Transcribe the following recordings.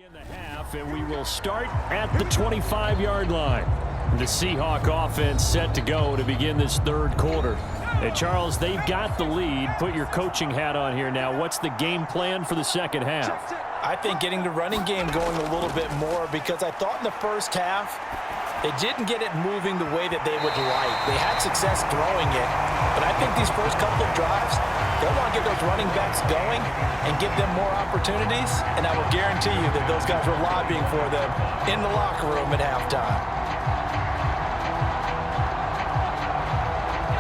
begin the half, and we will start at the 25-yard line. The Seahawk offense set to go to begin this third quarter. And Charles, they've got the lead. Put your coaching hat on here now. What's the game plan for the second half? I think getting the running game going a little bit more, because I thought in the first half they didn't get it moving the way that they would like. They had success throwing it, but I think these first couple of drives, they'll want to get those running backs going and give them more opportunities, and I will guarantee you that those guys were lobbying for them in the locker room at halftime.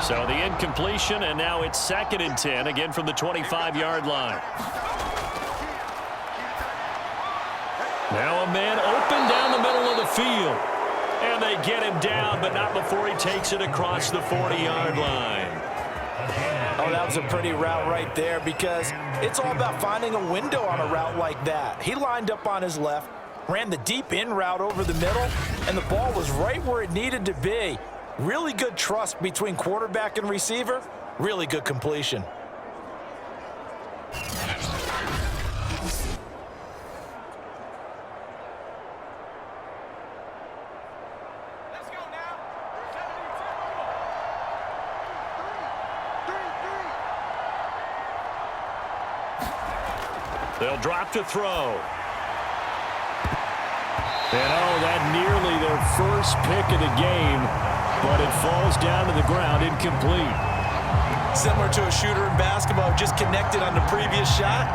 So the incompletion, and now it's 2nd and 10, again from the 25-yard line. Now a man open down the middle of the field. And they get him down, but not before he takes it across the 40-yard line. Oh, that was a pretty route right there, because it's all about finding a window on a route like that. He lined up on his left, ran the deep in route over the middle, and the ball was right where it needed to be. Really good trust between quarterback and receiver. Really good completion. They'll drop to throw. And oh, that nearly their first pick of the game, but it falls down to the ground incomplete. Similar to a shooter in basketball, just connected on the previous shot.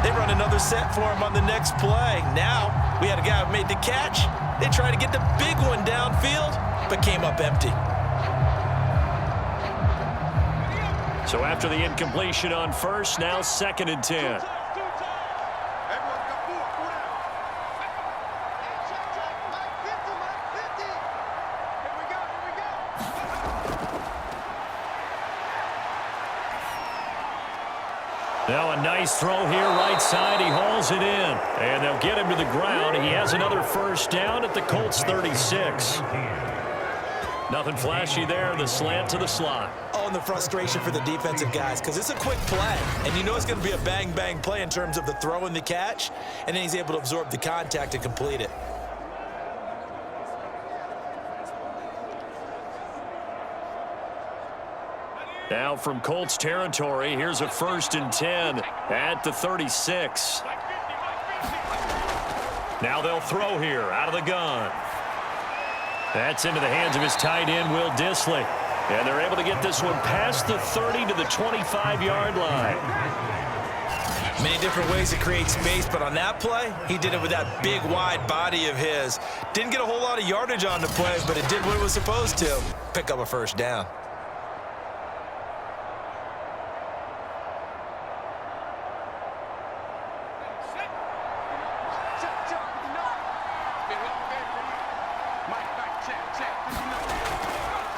They run another set for him on the next play. Now, we had a guy who made the catch. They tried to get the big one downfield, but came up empty. So after the incompletion on first, now 2nd and 10. Now a nice throw here, right side. He hauls it in. And they'll get him to the ground. He has another first down at the Colts 36. Nothing flashy there. The slant to the slot. Oh, and the frustration for the defensive guys, because it's a quick play. And you know it's going to be a bang-bang play in terms of the throw and the catch. And then he's able to absorb the contact and complete it. Now from Colts territory, here's a 1st and 10 at the 36. Now they'll throw here out of the gun. That's into the hands of his tight end, Will Dissly. And they're able to get this one past the 30 to the 25-yard line. Many different ways to create space, but on that play, he did it with that big, wide body of his. Didn't get a whole lot of yardage on the play, but it did what it was supposed to. Pick up a first down.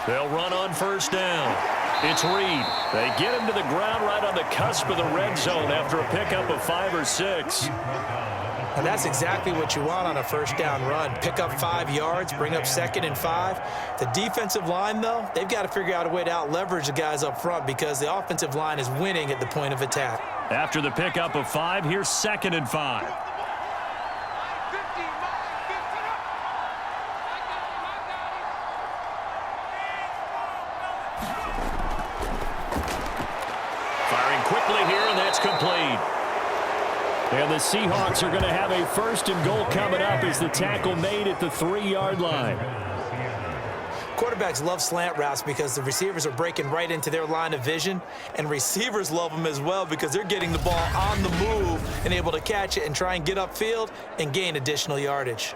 They'll run on first down. It's Reed. They get him to the ground right on the cusp of the red zone after a pickup of 5 or 6. And that's exactly what you want on a first down run. Pick up 5 yards, bring up 2nd and 5. The defensive line, though, they've got to figure out a way to out-leverage the guys up front, because the offensive line is winning at the point of attack. After the pickup of 5, here's 2nd and 5. Quickly here, and that's complete. And the Seahawks are going to have a 1st and goal coming up as the tackle made at the 3-yard line. Quarterbacks love slant routes because the receivers are breaking right into their line of vision, and receivers love them as well because they're getting the ball on the move and able to catch it and try and get upfield and gain additional yardage.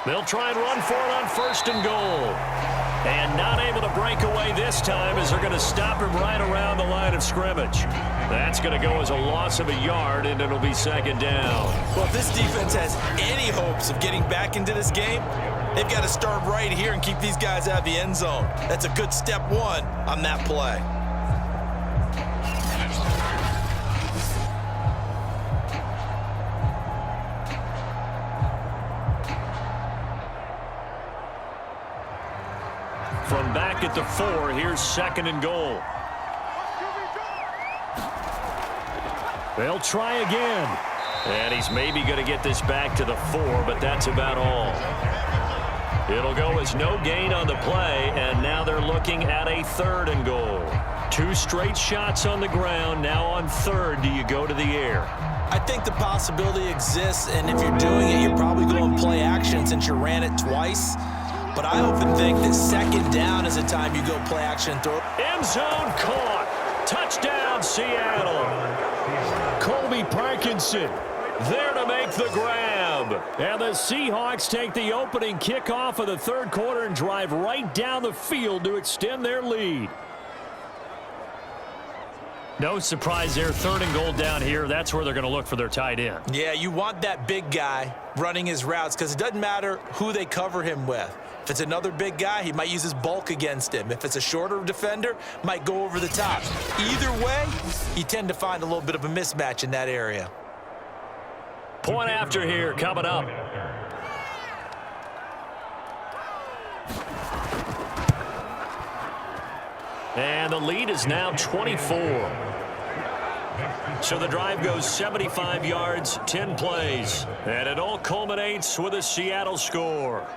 They'll try and run for it on 1st and goal. And not able to break away this time as they're going to stop him right around the line of scrimmage. That's going to go as a loss of a yard, and it'll be 2nd down. Well, if this defense has any hopes of getting back into this game, they've got to start right here and keep these guys out of the end zone. That's a good step 1 on that play. them back at the 4. Here's 2nd and goal. They'll try again. And he's maybe going to get this back to the 4, but that's about all. It'll go as no gain on the play, and now they're looking at a 3rd and goal. 2 straight shots on the ground. Now on 3rd, do you go to the air? I think the possibility exists, and if you're doing it, you're probably going play action since you ran it twice. But I often think that 2nd down is the time you go play action and throw. End zone caught. Touchdown, Seattle. Colby Parkinson there to make the grab. And the Seahawks take the opening kickoff of the 3rd quarter and drive right down the field to extend their lead. No surprise there. 3rd and goal down here. That's where they're going to look for their tight end. Yeah, you want that big guy running his routes because it doesn't matter who they cover him with. If it's another big guy, he might use his bulk against him. If it's a shorter defender, might go over the top. Either way, you tend to find a little bit of a mismatch in that area. Point after here coming up. And the lead is now 24. So the drive goes 75 yards, 10 plays. And it all culminates with a Seattle score.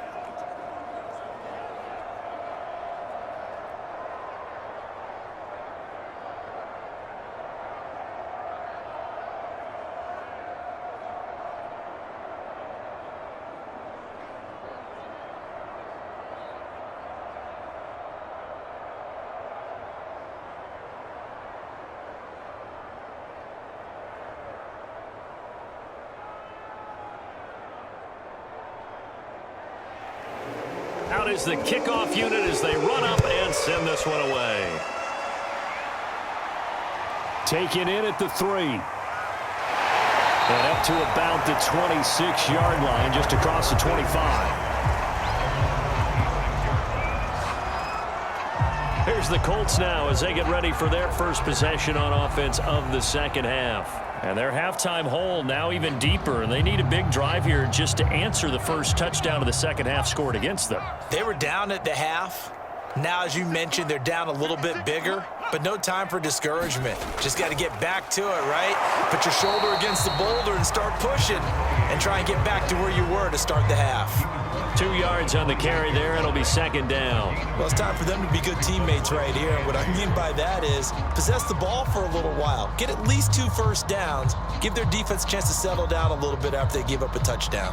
Out is the kickoff unit as they run up and send this one away. Taken in at the 3. And up to about the 26-yard line, just across the 25. Here's the Colts now as they get ready for their first possession on offense of the 2nd half. And their halftime hole now even deeper, and they need a big drive here just to answer the first touchdown of the 2nd half scored against them. They were down at the half. Now, as you mentioned, they're down a little bit bigger, but no time for discouragement. Just got to get back to it, right? Put your shoulder against the boulder and start pushing and try and get back to where you were to start the half. 2 yards on the carry there. It'll be 2nd down. Well, it's time for them to be good teammates right here. And what I mean by that is possess the ball for a little while. Get at least 2 first downs. Give their defense a chance to settle down a little bit after they give up a touchdown.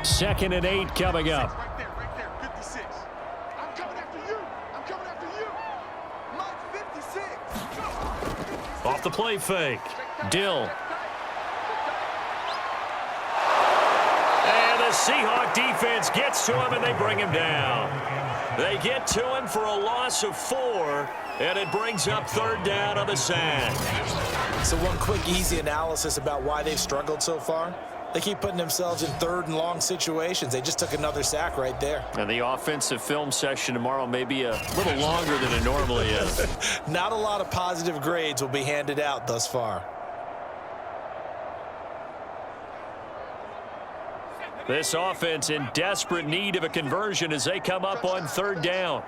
Second and 8 coming up. Right there, 56. I'm coming after you. I'm coming after you. Mike 56. Off the play fake. Dill. And the Seahawk defense gets to him and they bring him down. They get to him for a loss of 4, and it brings up 3rd down on the sack. So one quick, easy analysis about why they've struggled so far. They keep putting themselves in 3rd and long situations. They just took another sack right there. And the offensive film session tomorrow may be a little longer than it normally is. Not a lot of positive grades will be handed out thus far. This offense in desperate need of a conversion as they come up on 3rd down.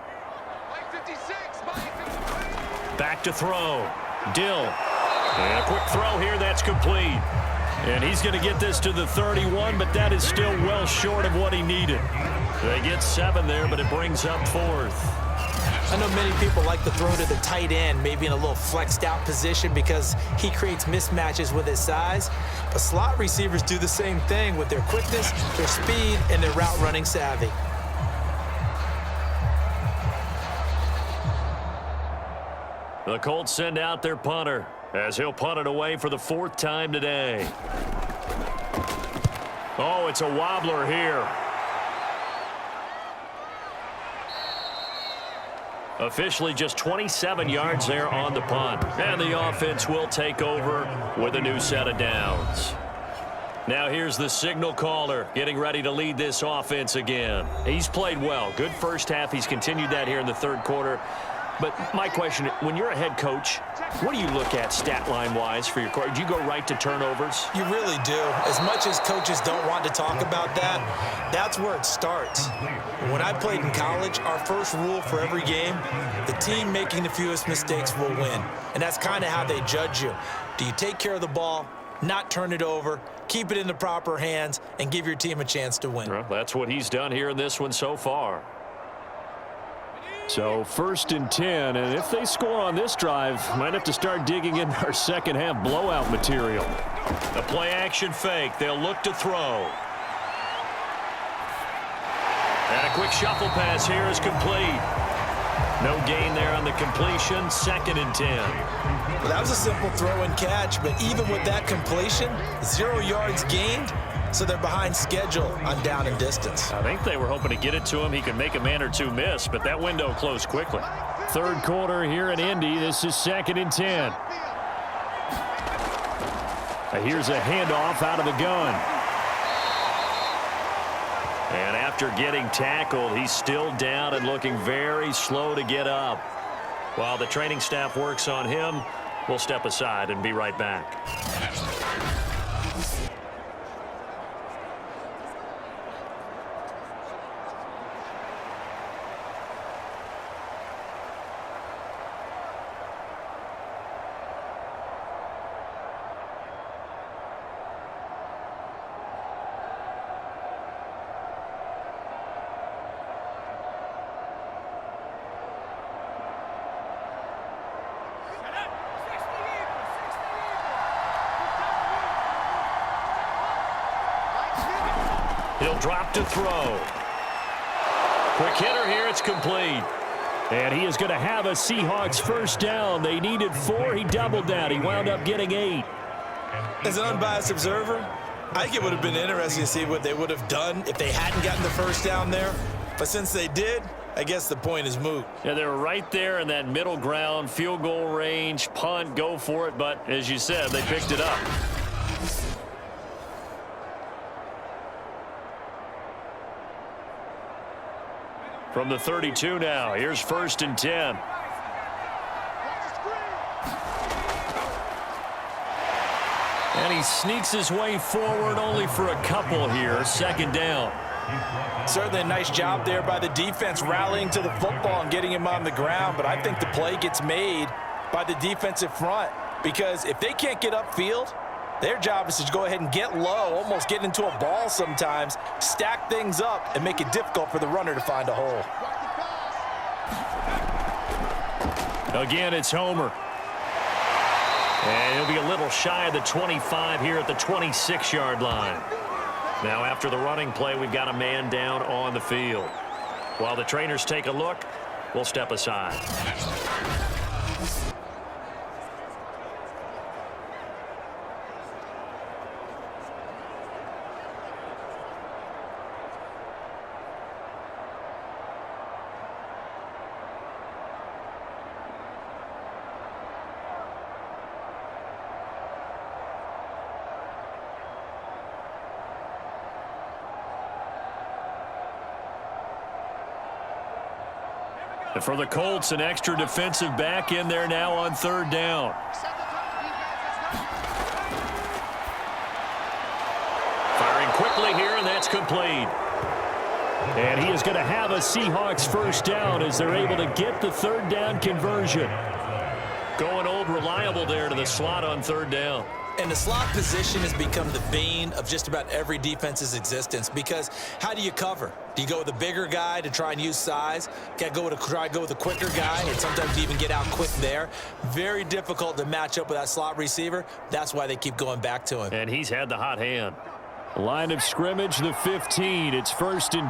Back to throw. Dill. And a quick throw here that's complete. And he's going to get this to the 31, but that is still well short of what he needed. They get 7 there, but it brings up 4th. I know many people like to throw to the tight end, maybe in a little flexed out position because he creates mismatches with his size. But slot receivers do the same thing with their quickness, their speed, and their route running savvy. The Colts send out their punter as he'll punt it away for the 4th time today. Oh, it's a wobbler here. Officially just 27 yards there on the punt. And the offense will take over with a new set of downs. Now here's the signal caller getting ready to lead this offense again. He's played well. Good first half. He's continued that here in the 3rd quarter. But my question, when you're a head coach, what do you look at stat line-wise for your court? Do you go right to turnovers? You really do. As much as coaches don't want to talk about that, that's where it starts. When I played in college, our first rule for every game, the team making the fewest mistakes will win. And that's kind of how they judge you. Do you take care of the ball, not turn it over, keep it in the proper hands, and give your team a chance to win? Well, that's what he's done here in this one so far. So 1st and 10, and if they score on this drive, might have to start digging in our second half blowout material. The play action fake. They'll look to throw. And a quick shuffle pass here is complete. No gain there on the completion. 2nd and 10. Well, that was a simple throw and catch, but even with that completion, 0 yards gained. So they're behind schedule on down and distance. I think they were hoping to get it to him. He could make a man or two miss, but that window closed quickly. 3rd quarter here in Indy. This is 2nd and 10. Here's a handoff out of the gun. And after getting tackled, he's still down and looking very slow to get up. While the training staff works on him, we'll step aside and be right back. He'll drop to throw. Quick hitter here. It's complete. And he is going to have a Seahawks first down. They needed 4. He doubled that. He wound up getting 8. As an unbiased observer, I think it would have been interesting to see what they would have done if they hadn't gotten the first down there. But since they did, I guess the point is moot. Yeah, they were right there in that middle ground, field goal range, punt, go for it. But as you said, they picked it up. From the 32 now, here's 1st and 10. And he sneaks his way forward only for a couple here. 2nd down. Certainly a nice job there by the defense rallying to the football and getting him on the ground. But I think the play gets made by the defensive front, because if they can't get upfield, their job is to go ahead and get low, almost get into a ball sometimes, stack things up, and make it difficult for the runner to find a hole. Again, it's Homer. And he'll be a little shy of the 25 here at the 26-yard line. Now, after the running play, we've got a man down on the field. While the trainers take a look, we'll step aside. And for the Colts, an extra defensive back in there now on 3rd down. Firing quickly here, and that's complete. And he is going to have a Seahawks first down as they're able to get the 3rd down conversion. Going old reliable there to the slot on 3rd down. And the slot position has become the bane of just about every defense's existence, because how do you cover? Do you go with a bigger guy to try and use size? Try to go with a quicker guy, and sometimes you even get out quick there. Very difficult to match up with that slot receiver. That's why they keep going back to him. And he's had the hot hand. Line of scrimmage, the 15. It's 1st and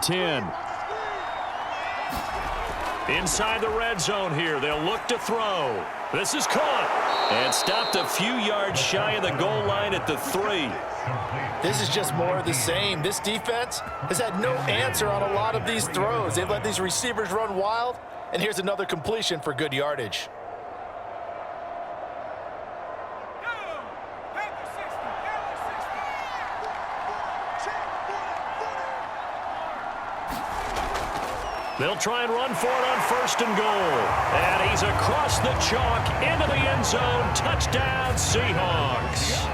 10. Inside the red zone here. They'll look to throw. This is caught. And stopped a few yards shy of the goal line at the 3. This is just more of the same. This defense has had no answer on a lot of these throws. They've let these receivers run wild, and here's another completion for good yardage. They'll try and run for it on 1st and goal. And he's across the chalk into the end zone. Touchdown, Seahawks.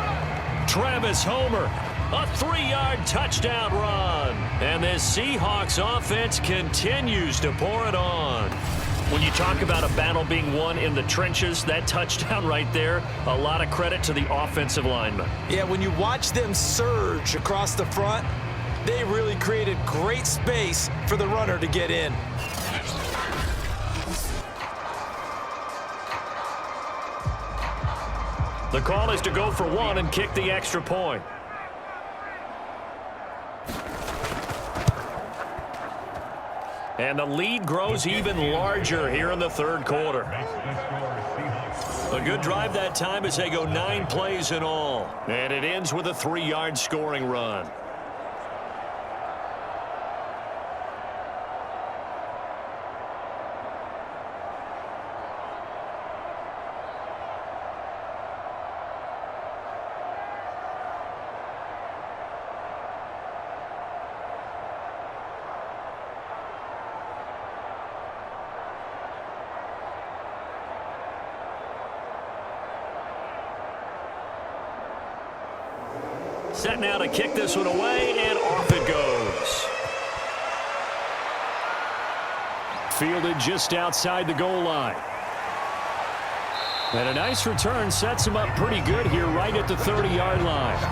Travis Homer, a 3-yard touchdown run. And this Seahawks offense continues to pour it on. When you talk about a battle being won in the trenches, that touchdown right there, a lot of credit to the offensive linemen. Yeah, when you watch them surge across the front, they really created great space for the runner to get in. The call is to go for 1 and kick the extra point. And the lead grows even larger here in the 3rd quarter. A good drive that time as they go 9 plays in all. And it ends with a 3-yard scoring run. Set now to kick this one away, and off it goes. Fielded just outside the goal line. And a nice return sets him up pretty good here right at the 30-yard line.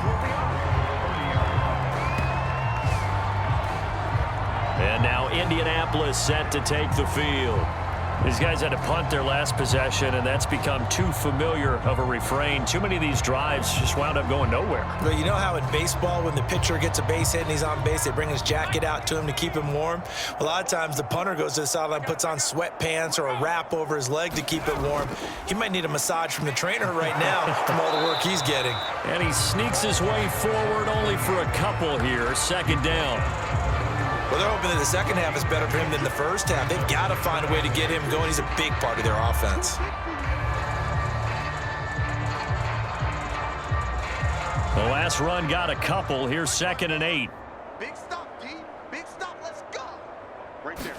And now Indianapolis set to take the field. These guys had to punt their last possession, and that's become too familiar of a refrain. Too many of these drives just wound up going nowhere. Well, you know how in baseball, when the pitcher gets a base hit and he's on base, they bring his jacket out to him to keep him warm? A lot of times the punter goes to the sideline, puts on sweatpants or a wrap over his leg to keep it warm. He might need a massage from the trainer right now from all the work he's getting. And he sneaks his way forward only for a couple here. 2nd down. Well, they're hoping that the second half is better for him than the first half. They've got to find a way to get him going. He's a big part of their offense. The last run got a couple. Here's 2nd and 8. Big stop, D. Big stop. Let's go. Right there.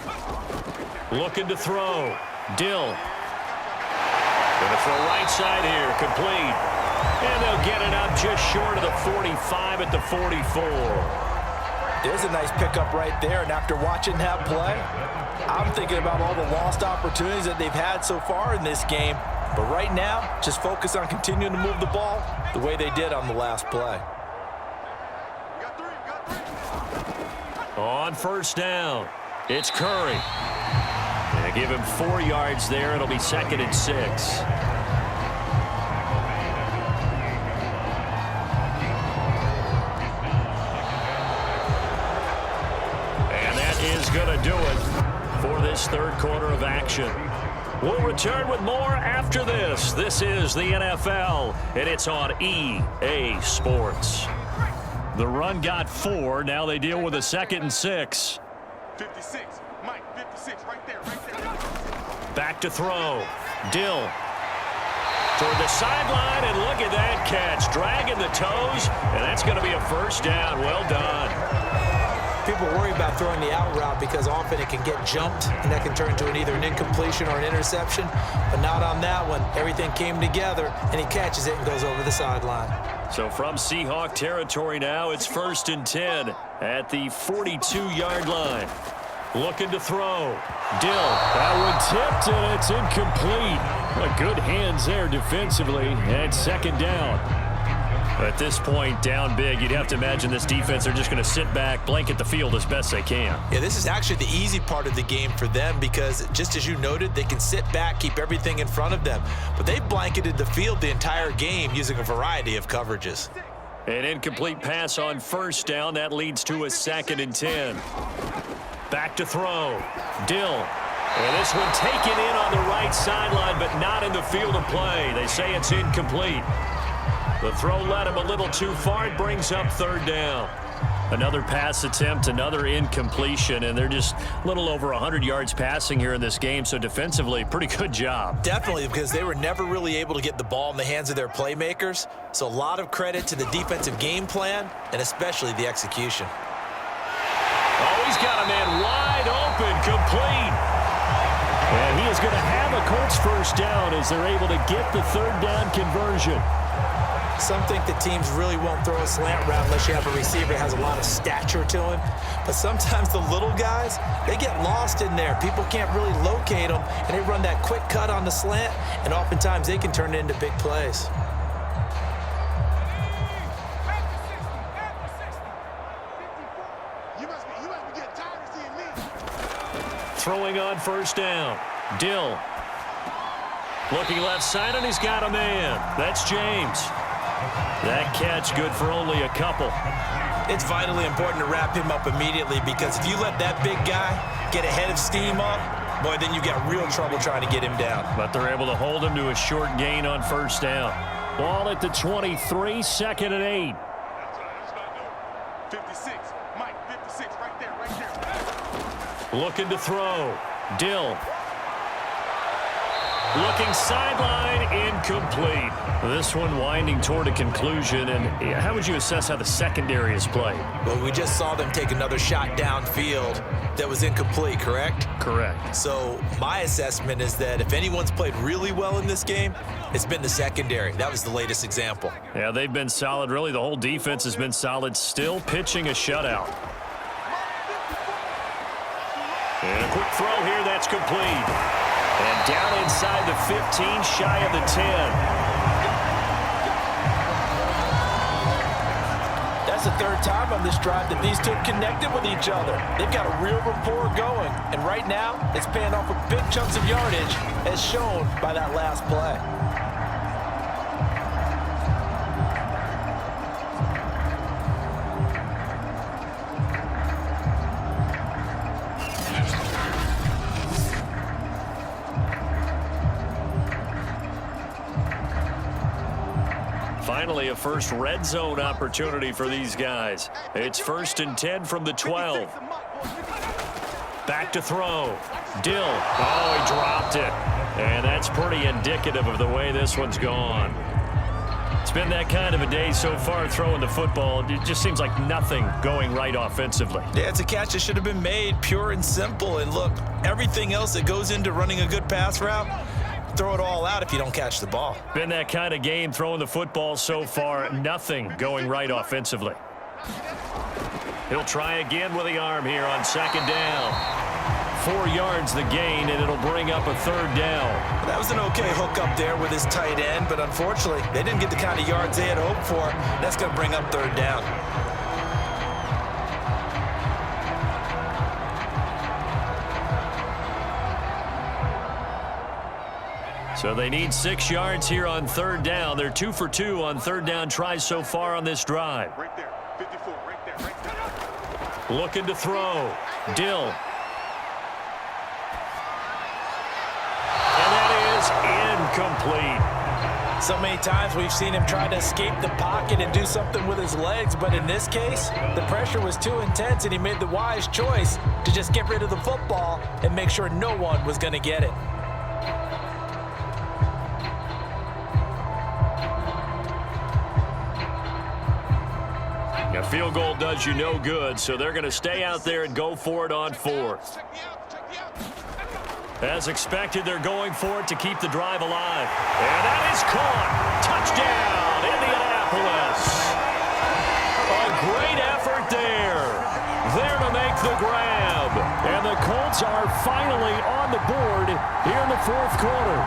Looking to throw. Dill. Gonna throw right side here. Complete. And they'll get it up just short of the 45 at the 44. There's a nice pickup right there, and after watching that play, I'm thinking about all the lost opportunities that they've had so far in this game. But right now, just focus on continuing to move the ball the way they did on the last play. On 1st down, it's Curry. And give him 4 yards there. It'll be 2nd and 6. Is going to do it for this 3rd quarter of action. We'll return with more after this. This is the NFL, and it's on EA Sports. The run got 4. Now they deal with a 2nd and 6. 56. Mike, 56. Right there. Back to throw. Dill. Toward the sideline, and look at that catch. Dragging the toes, and that's going to be a 1st down. Well done. People worry about throwing the out route because often it can get jumped, and that can turn into either an incompletion or an interception. But not on that one. Everything came together, and he catches it and goes over the sideline. So from Seahawk territory now, it's 1st and 10 at the 42-yard line. Looking to throw. Dill. That one tipped, and it's incomplete. Well, good hands there defensively, and 2nd down. At this point, down big, you'd have to imagine this defense are just going to sit back, blanket the field as best they can. Yeah, this is actually the easy part of the game for them because, just as you noted, they can sit back, keep everything in front of them. But they blanketed the field the entire game using a variety of coverages. An incomplete pass on 1st down. That leads to a 2nd and 10. Back to throw. Dill. And this one taken in on the right sideline, but not in the field of play. They say it's incomplete. The throw led him a little too far. It brings up 3rd down. Another pass attempt, another incompletion, and they're just a little over 100 yards passing here in this game, so defensively, pretty good job. Definitely, because they were never really able to get the ball in the hands of their playmakers, so a lot of credit to the defensive game plan and especially the execution. Oh, he's He's got a man wide open, complete. And he is going to have a Colts first down as they're able to get the third down conversion. Some think that teams really won't throw a slant route unless you have a receiver that has a lot of stature to him. But sometimes the little guys, they get lost in there. People can't really locate them, and they run that quick cut on the slant, and oftentimes they can turn it into big plays. You must be getting tired of seeing me. Throwing on first down. Dill. Looking left side, and he's got a man. That's James. That catch good for only a couple. It's vitally important to wrap him up immediately, because if you let that big guy get a head of steam up, boy, then you got real trouble trying to get him down. But they're able to hold him to a short gain on first down. Ball at the 23, 2nd and 8. 56, Mike, 56, right there. Looking to throw. Dill. Looking sideline, incomplete. This one winding toward a conclusion. And how would you assess how the secondary has played? Well, we just saw them take another shot downfield that was incomplete, correct? Correct. So my assessment is that if anyone's played really well in this game, it's been the secondary. That was the latest example. Yeah, they've been solid. Really, the whole defense has been solid. Still pitching a shutout. And a quick throw here. That's complete. And down inside the 15, shy of the 10. That's the third time on this drive that these two connected with each other. They've got a real rapport going. And right now, it's paying off with big chunks of yardage, as shown by that last play. Finally, a first red zone opportunity for these guys. It's 1st and 10 from the 12. Back to throw. Dill. Oh, he dropped it. And that's pretty indicative of the way this one's gone. It's been that kind of a day so far throwing the football. It just seems like nothing going right offensively. Yeah, it's a catch that should have been made, pure and simple. And look, everything else that goes into running a good pass route, throw it all out if you don't catch the ball. Been that kind of game throwing the football so far. Nothing going right offensively. He'll try again with the arm here on 2nd down. 4 yards the gain, and it'll bring up a 3rd down. That was an okay hook up there with his tight end, but unfortunately, they didn't get the kind of yards they had hoped for. That's going to bring up 3rd down. So they need 6 yards here on 3rd down. They're 2 for 2 on 3rd down tries so far on this drive. Right there, 54, right there. Looking to throw. Dill. And that is incomplete. So many times we've seen him try to escape the pocket and do something with his legs, but in this case, the pressure was too intense and he made the wise choice to just get rid of the football and make sure no one was going to get it. A field goal does you no good, so they're going to stay out there and go for it on 4th. As expected, they're going for it to keep the drive alive. And that is caught. Touchdown, Indianapolis. A great effort there. There to make the grab. And the Colts are finally on the board here in the 4th quarter.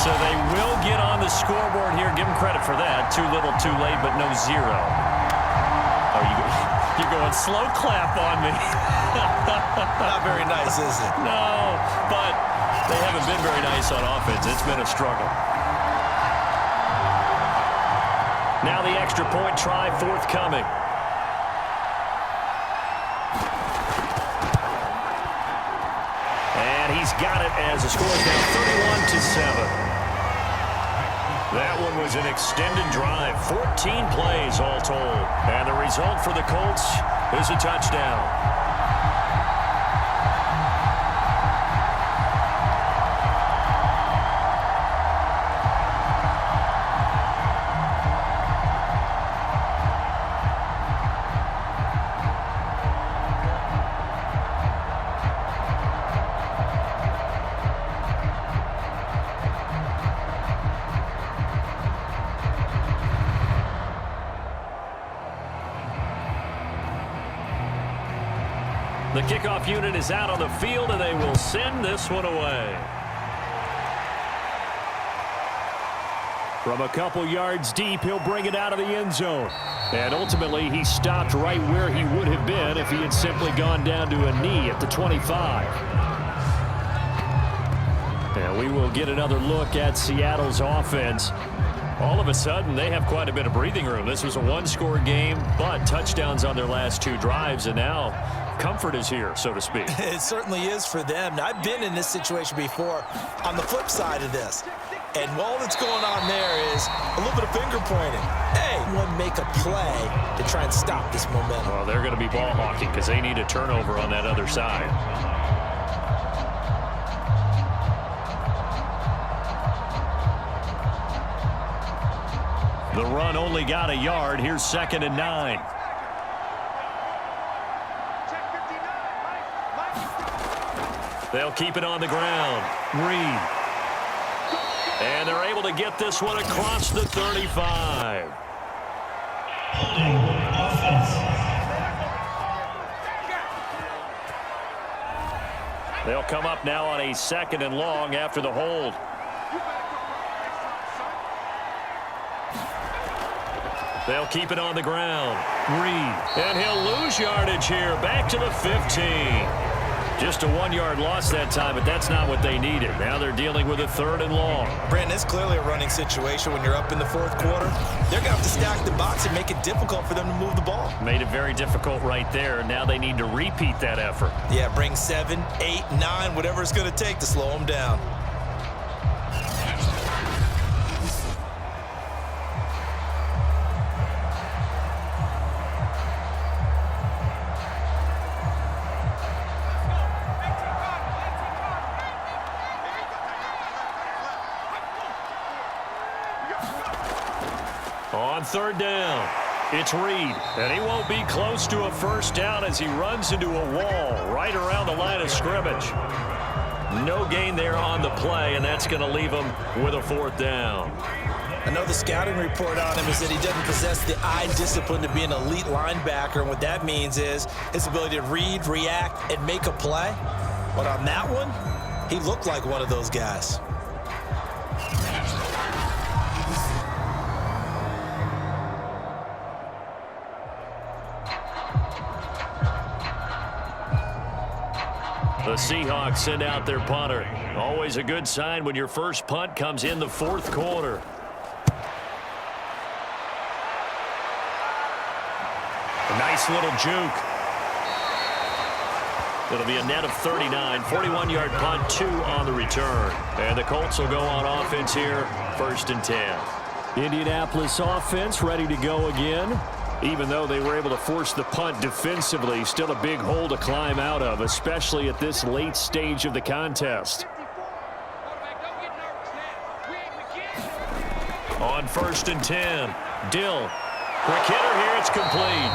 So they will get on the scoreboard here. Give them credit for that. Too little, too late, but no 0. Oh, you're going slow clap on me. Not very nice, is it? No, but they haven't been very nice on offense. It's been a struggle. Now the extra point try forthcoming. And he's got it as the score is now 31-7. That one was an extended drive, 14 plays all told. And the result for the Colts is a touchdown. The kickoff unit is out on the field, and they will send this one away. From a couple yards deep, he'll bring it out of the end zone. And ultimately, he stopped right where he would have been if he had simply gone down to a knee at the 25. And we will get another look at Seattle's offense. All of a sudden, they have quite a bit of breathing room. This was a one-score game, but touchdowns on their last two drives, and now comfort is here, so to speak. It certainly is for them. Now, I've been in this situation before on the flip side of this. And all that's going on there is a little bit of finger pointing. Hey, one make a play to try and stop this momentum. Well, they're going to be ball hawking because they need a turnover on that other side. The run only got a yard. Here's 2nd and 9. They'll keep it on the ground. Reed. And they're able to get this one across the 35. Holding offense. They'll come up now on a 2nd and long after the hold. They'll keep it on the ground. Reed. And he'll lose yardage here. Back to the 15. Just a 1-yard loss that time, but that's not what they needed. Now they're dealing with a 3rd and long. Brandon, it's clearly a running situation when you're up in the 4th quarter. They're going to have to stack the box and make it difficult for them to move the ball. Made it very difficult right there. Now they need to repeat that effort. Yeah, bring 7, 8, 9, whatever it's going to take to slow them down. On 3rd down, it's Reed, and he won't be close to a first down as he runs into a wall right around the line of scrimmage. No gain there on the play, and that's going to leave him with a 4th down. I know the scouting report on him is that he doesn't possess the eye discipline to be an elite linebacker, and what that means is his ability to read, react, and make a play. But on that one, he looked like one of those guys. The Seahawks send out their punter. Always a good sign when your first punt comes in the 4th quarter. A nice little juke. It'll be a net of 39, 41-yard punt, 2 on the return. And the Colts will go on offense here, 1st and 10. Indianapolis offense ready to go again. Even though they were able to force the punt defensively, still a big hole to climb out of, especially at this late stage of the contest. On 1st and 10, Dill. Quick hitter here, it's complete.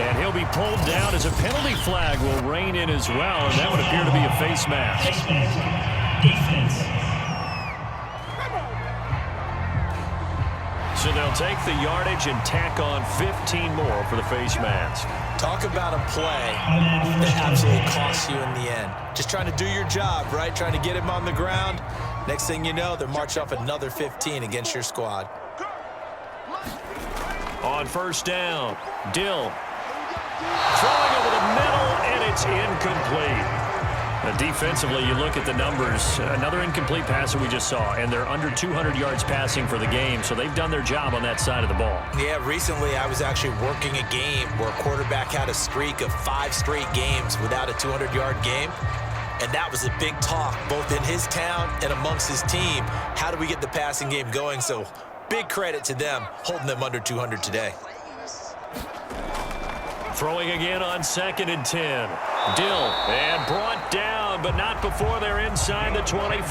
And he'll be pulled down as a penalty flag will rein in as well, and that would appear to be a face mask. Defense. So they'll take the yardage and tack on 15 more for the face mask. Talk about a play that absolutely costs you in the end. Just trying to do your job, right? Trying to get him on the ground. Next thing you know, they're marching off another 15 against your squad. On 1st down, Dill. Throwing over the middle, and it's incomplete. Defensively, you look at the numbers. Another incomplete pass that we just saw, and they're under 200 yards passing for the game, so they've done their job on that side of the ball. Yeah, recently I was actually working a game where a quarterback had a streak of 5 straight games without a 200-yard game, and that was a big talk both in his town and amongst his team. How do we get the passing game going? So big credit to them holding them under 200 today. Throwing again on 2nd and 10. Dill, and brought down, but not before they're inside the 25.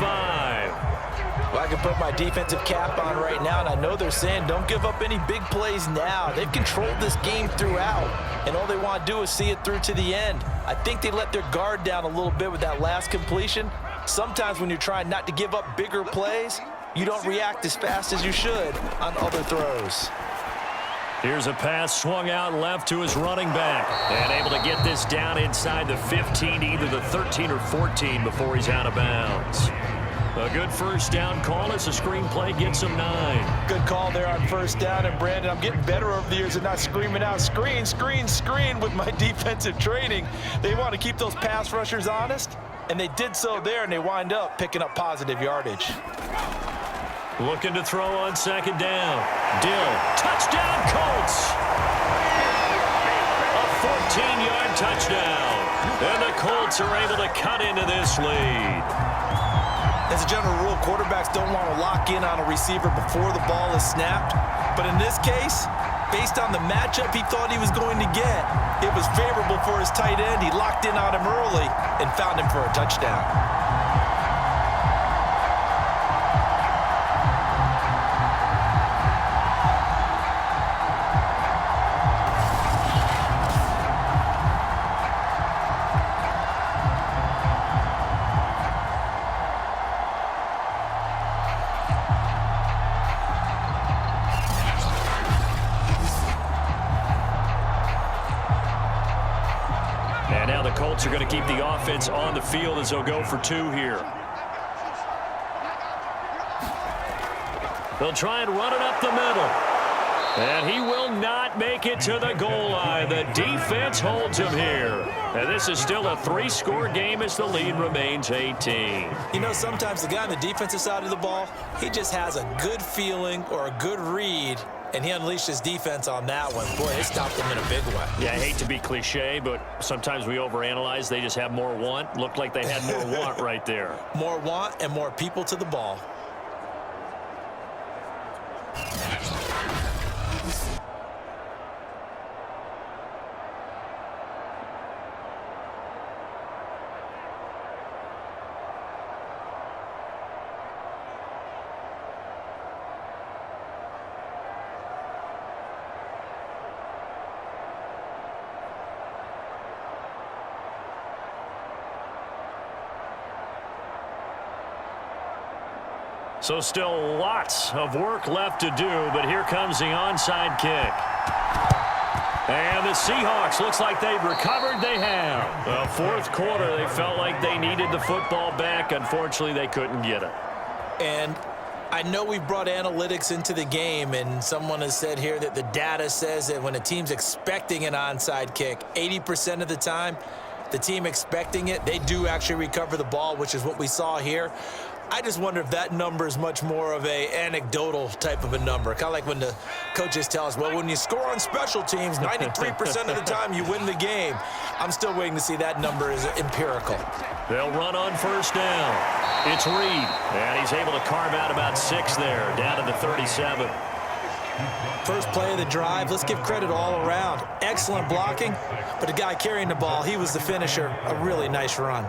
Well, I can put my defensive cap on right now, and I know they're saying don't give up any big plays now. They've controlled this game throughout, and all they want to do is see it through to the end. I think they let their guard down a little bit with that last completion. Sometimes when you're trying not to give up bigger plays, you don't react as fast as you should on other throws. Here's a pass swung out left to his running back. And able to get this down inside the 15, either the 13 or 14 before he's out of bounds. A good first down call as the screenplay gets him 9. Good call there on first down. And, Brandon, I'm getting better over the years and not screaming out, screen, screen, screen with my defensive training. They want to keep those pass rushers honest, and they did so there, and they wind up picking up positive yardage. Looking to throw on second down. Dill, touchdown Colts! A 14-yard touchdown. And the Colts are able to cut into this lead. As a general rule, quarterbacks don't want to lock in on a receiver before the ball is snapped. But in this case, based on the matchup he thought he was going to get, it was favorable for his tight end. He locked in on him early and found him for a touchdown. And now the Colts are going to keep the offense on the field as they'll go for 2 here. They'll try and run it up the middle. And he will not make it to the goal line. The defense holds him here. And this is still a 3-score game as the lead remains 18. You know, sometimes the guy on the defensive side of the ball, he just has a good feeling or a good read, and he unleashed his defense on that one. Boy, they stopped him in a big way. Yeah, I hate to be cliche, but sometimes we overanalyze. They just have more want. Looked like they had more want right there. More want and more people to the ball. So still lots of work left to do, but here comes the onside kick. And the Seahawks, looks like they've recovered. They have. The fourth quarter, they felt like they needed the football back. Unfortunately, they couldn't get it. And I know we brought analytics into the game, and someone has said here that the data says that when a team's expecting an onside kick, 80% of the time, the team expecting it, they do actually recover the ball, which is what we saw here. I just wonder if that number is much more of a anecdotal type of a number. Kind of like when the coaches tell us, well, when you score on special teams, 93% of the time you win the game. I'm still waiting to see that number is empirical. They'll run on first down. It's Reed, and he's able to carve out about 6 there, down to the 37. First play of the drive, let's give credit all around. Excellent blocking, but the guy carrying the ball, he was the finisher. A really nice run.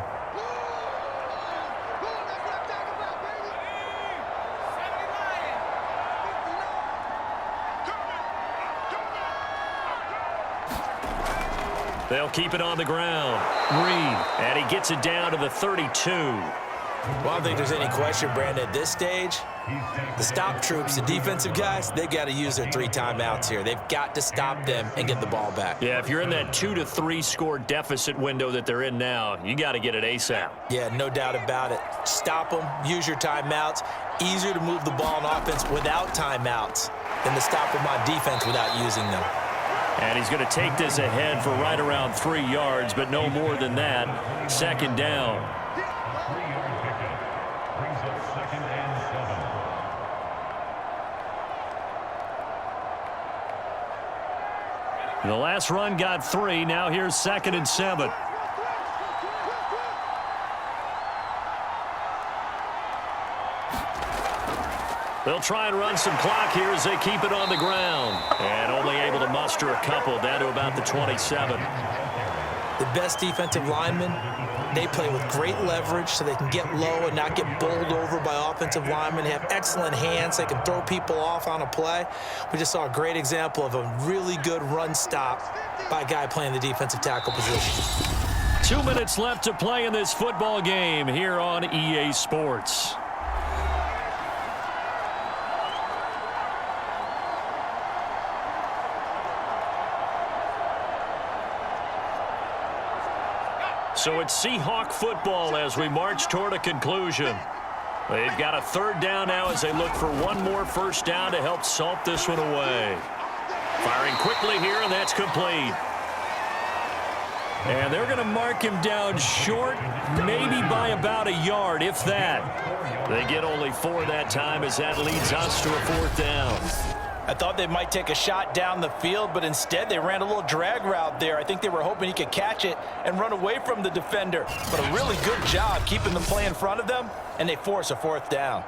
They'll keep it on the ground. Reed, and he gets it down to the 32. Well, I don't think there's any question, Brandon, at this stage, the stop troops, the defensive guys, they got to use their 3 timeouts here. They've got to stop them and get the ball back. Yeah, if you're in that 2 to 3 score deficit window that they're in now, you got to get it ASAP. Yeah, no doubt about it. Stop them, use your timeouts. Easier to move the ball on offense without timeouts than to stop them on defense without using them. And he's going to take this ahead for right around 3 yards, but no more than that. Second down. The last run got 3. Now here's 2nd and 7. They'll try and run some clock here as they keep it on the ground. And only able to muster a couple down to about the 27. The best defensive linemen, they play with great leverage so they can get low and not get bowled over by offensive linemen. They have excellent hands. They can throw people off on a play. We just saw a great example of a really good run stop by a guy playing the defensive tackle position. 2 minutes left to play in this football game here on EA Sports. So it's Seahawk football as we march toward a conclusion. They've got a third down now as they look for one more first down to help salt this one away. Firing quickly here, and that's complete. And they're going to mark him down short, maybe by about a yard, if that. They get only 4 that time as that leads us to a fourth down. I thought they might take a shot down the field, but instead they ran a little drag route there. I think they were hoping he could catch it and run away from the defender. But a really good job keeping the play in front of them, and they force a fourth down.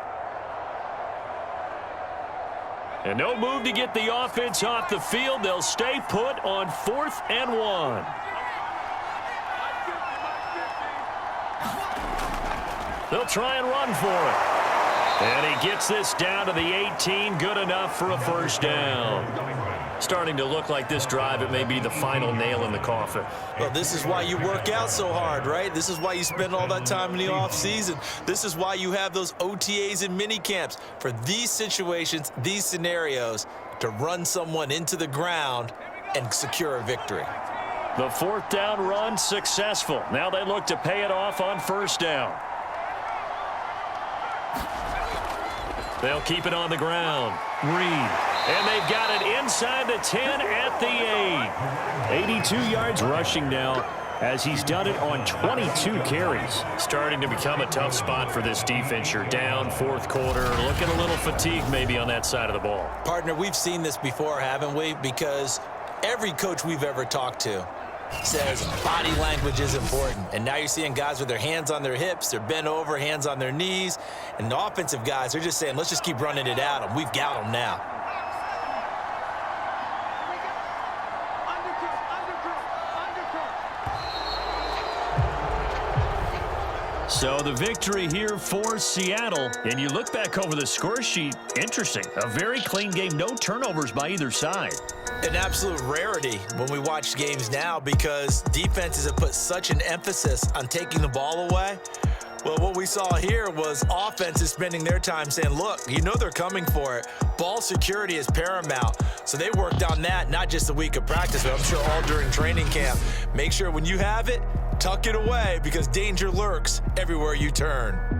And no move to get the offense off the field. They'll stay put on 4th and 1. They'll try and run for it. And he gets this down to the 18, good enough for a first down. Starting to look like this drive, it may be the final nail in the coffin. Well, this is why you work out so hard, right? This is why you spend all that time in the offseason. This is why you have those OTAs and mini camps for these situations, these scenarios, to run someone into the ground and secure a victory. The fourth down run successful. Now they look to pay it off on first down. They'll keep it on the ground. Reed. And they've got it inside the 10 at the 8. 82 yards rushing now as he's done it on 22 carries. Starting to become a tough spot for this defense. You're down fourth quarter. Looking a little fatigued maybe on that side of the ball. Partner, we've seen this before, haven't we? Because every coach we've ever talked to says body language is important. And now you're seeing guys with their hands on their hips, they're bent over, hands on their knees. And the offensive guys, they're just saying, let's just keep running it at them. We've got them now. So the victory here for Seattle. And you look back over the score sheet, interesting. A very clean game, no turnovers by either side. An absolute rarity when we watch games now because defenses have put such an emphasis on taking the ball away. Well, what we saw here was offenses spending their time saying, look, you know they're coming for it. Ball security is paramount. So they worked on that, not just a week of practice, but I'm sure all during training camp. Make sure when you have it, tuck it away because danger lurks everywhere you turn.